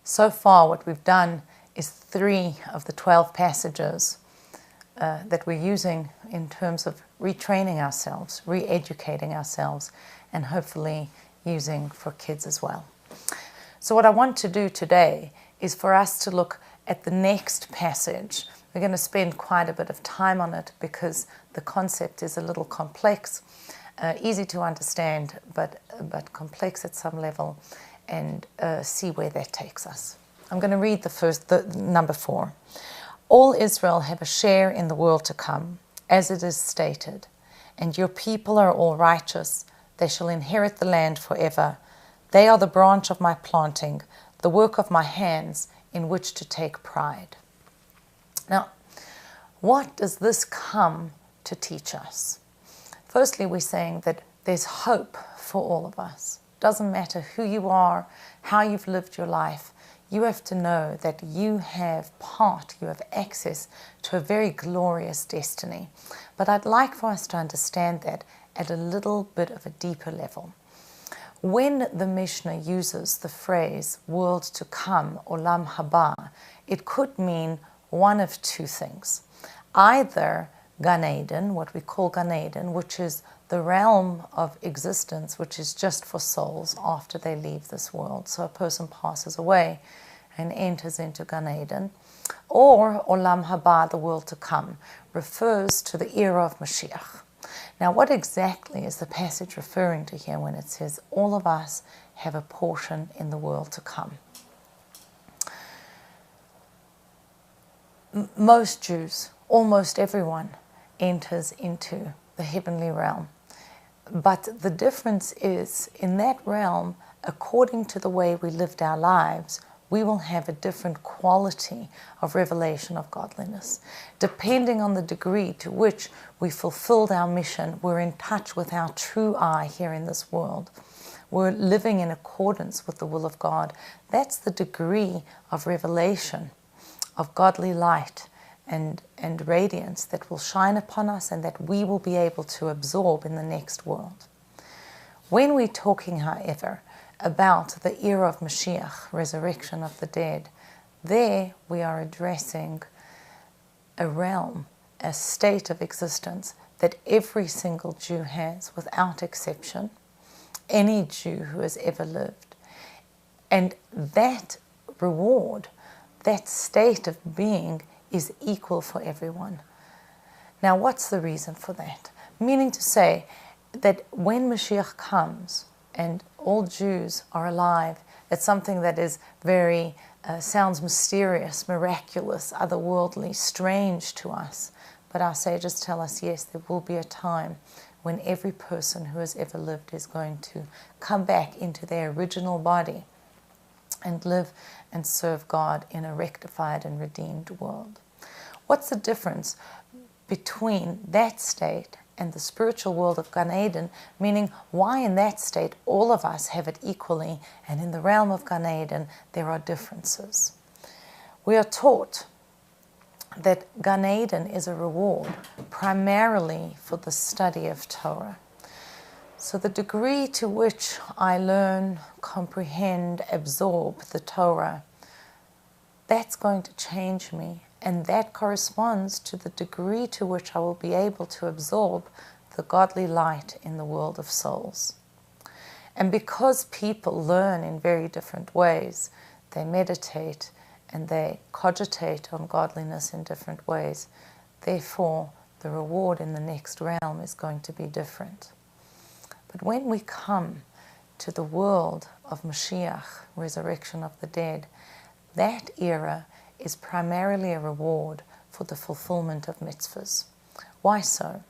So far what we've done is 3 of the 12 passages that we're using in terms of retraining ourselves, re-educating ourselves, and hopefully using for kids as well. So what I want to do today is for us to look at the next passage. We're going to spend quite a bit of time on it because the concept is a little complex, easy to understand, but complex at some level, and see where that takes us. I'm going to read the number 4. All Israel have a share in the world to come, as it is stated, and your people are all righteous. They shall inherit the land forever. They are the branch of my planting, the work of my hands, in which to take pride. Now, what does this come to teach us? Firstly, we're saying that there's hope for all of us. Doesn't matter who you are, how you've lived your life, you have to know that you have access to a very glorious destiny. But I'd like for us to understand that at a little bit of a deeper level. When the Mishnah uses the phrase world to come, olam haba, it could mean one of 2 things. Either Gan Eden, what we call Gan Eden, which is the realm of existence which is just for souls after they leave this world. So a person passes away and enters into Gan Eden. Or Olam Haba, the world to come, refers to the era of Mashiach. Now, what exactly is the passage referring to here when it says all of us have a portion in the world to come? Most Jews, almost everyone, enters into the heavenly realm. But the difference is, in that realm, according to the way we lived our lives, we will have a different quality of revelation of godliness. Depending on the degree to which we fulfilled our mission, we're in touch with our true I here in this world. We're living in accordance with the will of God. That's the degree of revelation, of godly light and radiance that will shine upon us and that we will be able to absorb in the next world. When we're talking, however, about the era of Mashiach, resurrection of the dead, there we are addressing a realm, a state of existence that every single Jew has without exception, any Jew who has ever lived. And that reward, that state of being, is equal for everyone. Now, what's the reason for that? Meaning to say that when Mashiach comes and all Jews are alive, it's something that is very, sounds mysterious, miraculous, otherworldly, strange to us. But our sages tell us, yes, there will be a time when every person who has ever lived is going to come back into their original body and live and serve God in a rectified and redeemed world. What's the difference between that state and the spiritual world of Gan Eden, meaning why in that state all of us have it equally, and in the realm of Gan Eden there are differences? We are taught that Gan Eden is a reward primarily for the study of Torah. So the degree to which I learn, comprehend, absorb the Torah, that's going to change me, and that corresponds to the degree to which I will be able to absorb the godly light in the world of souls. And because people learn in very different ways, they meditate and they cogitate on godliness in different ways, therefore the reward in the next realm is going to be different. But when we come to the world of Mashiach, resurrection of the dead, that era is primarily a reward for the fulfillment of mitzvahs. Why so?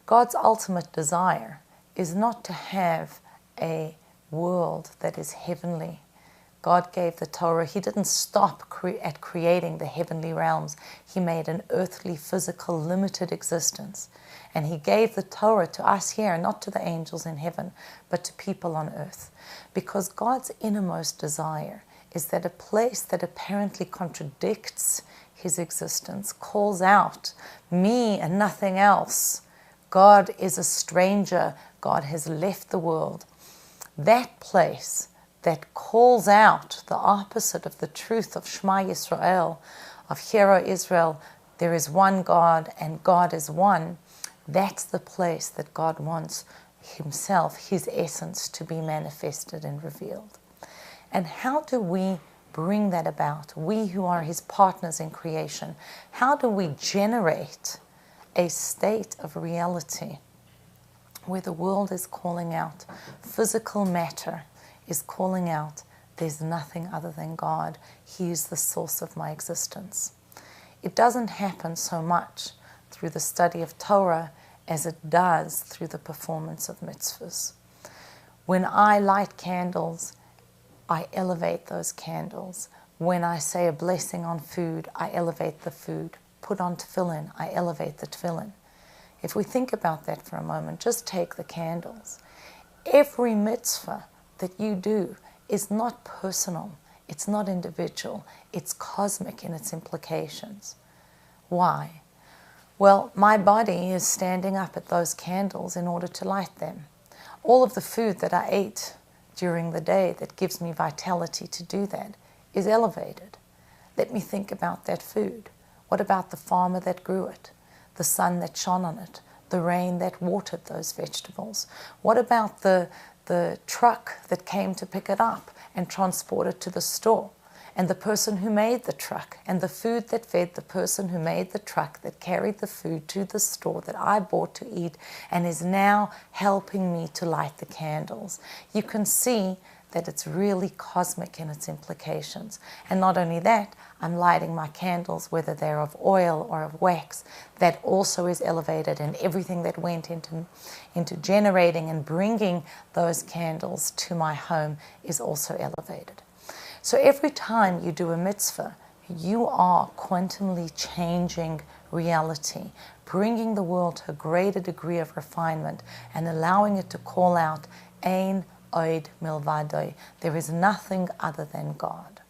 God's ultimate desire is not to have a world that is heavenly. God gave the Torah. He didn't stop at creating the heavenly realms. He made an earthly, physical, limited existence. And He gave the Torah to us here, not to the angels in heaven, but to people on earth. Because God's innermost desire is that a place that apparently contradicts His existence, calls out, me and nothing else. God is a stranger. God has left the world. That place that calls out the opposite of the truth of Shema Yisrael, of Hear, O Israel, there is one God and God is one, that's the place that God wants himself, his essence, to be manifested and revealed. And how do we bring that about? We who are his partners in creation, how do we generate a state of reality where the world is calling out, physical matter is calling out, there's nothing other than God. He is the source of my existence. It doesn't happen so much through the study of Torah as it does through the performance of mitzvahs. When I light candles, I elevate those candles. When I say a blessing on food, I elevate the food. Put on tefillin, I elevate the tefillin. If we think about that for a moment, just take the candles. Every mitzvah that you do is not personal, it's not individual, it's cosmic in its implications. Why? Well, my body is standing up at those candles in order to light them. All of the food that I ate during the day that gives me vitality to do that is elevated. Let me think about that food. What about the farmer that grew it? The sun that shone on it? The rain that watered those vegetables? What about the truck that came to pick it up and transport it to the store? And the person who made the truck, and the food that fed the person who made the truck that carried the food to the store that I bought to eat and is now helping me to light the candles. You can see that it's really cosmic in its implications. And not only that, I'm lighting my candles, whether they're of oil or of wax, that also is elevated, and everything that went into generating and bringing those candles to my home is also elevated. So every time you do a mitzvah, you are quantumly changing reality, bringing the world to a greater degree of refinement and allowing it to call out, Ein Oid Milvadoi. There is nothing other than God.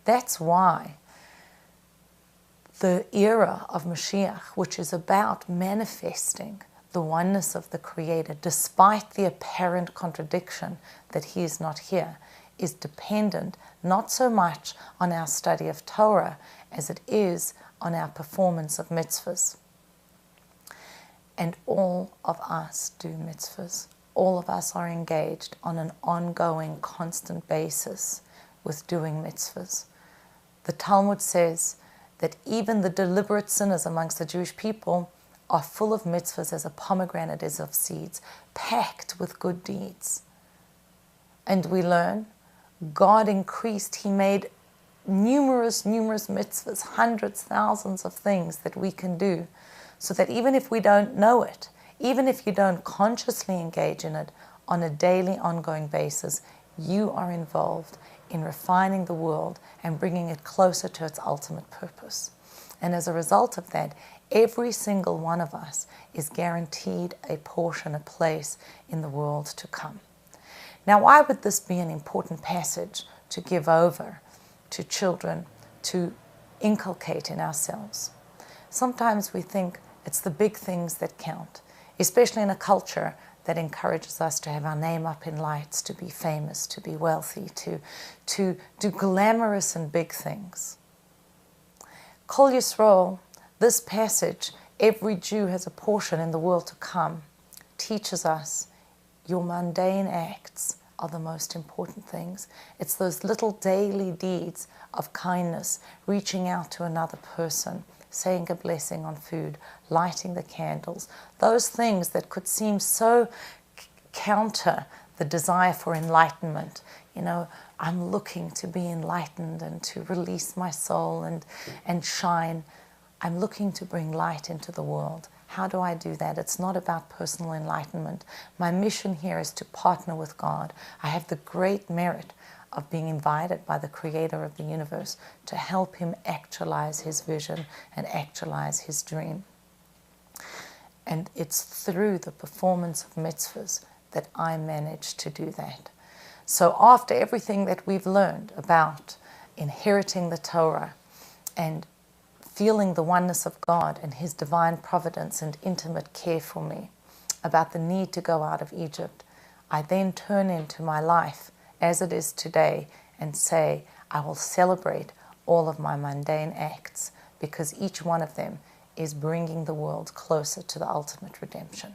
That's why the era of Mashiach, which is about manifesting the oneness of the Creator, despite the apparent contradiction that He is not here, is dependent not so much on our study of Torah as it is on our performance of mitzvahs. And all of us do mitzvahs. All of us are engaged on an ongoing, constant basis with doing mitzvahs. The Talmud says that even the deliberate sinners amongst the Jewish people are full of mitzvahs as a pomegranate is of seeds, packed with good deeds. And we learn God increased, He made numerous mitzvahs, hundreds, thousands of things that we can do, so that even if we don't know it, even if you don't consciously engage in it on a daily, ongoing basis, you are involved in refining the world and bringing it closer to its ultimate purpose. And as a result of that, every single one of us is guaranteed a portion, a place in the world to come. Now, why would this be an important passage to give over to children, to inculcate in ourselves? Sometimes we think it's the big things that count, especially in a culture that encourages us to have our name up in lights, to be famous, to be wealthy, to do glamorous and big things. Kol Yisrael, this passage, every Jew has a portion in the world to come, teaches us your mundane acts are the most important things. It's those little daily deeds of kindness, reaching out to another person, saying a blessing on food, lighting the candles, those things that could seem so counter the desire for enlightenment. You know, I'm looking to be enlightened and to release my soul and shine. I'm looking to bring light into the world. How do I do that? It's not about personal enlightenment. My mission here is to partner with God. I have the great merit of being invited by the Creator of the universe to help Him actualize His vision and actualize His dream. And it's through the performance of mitzvahs that I manage to do that. So after everything that we've learned about inheriting the Torah and feeling the oneness of God and His divine providence and intimate care for me, about the need to go out of Egypt, I then turn into my life as it is today and say, I will celebrate all of my mundane acts because each one of them is bringing the world closer to the ultimate redemption.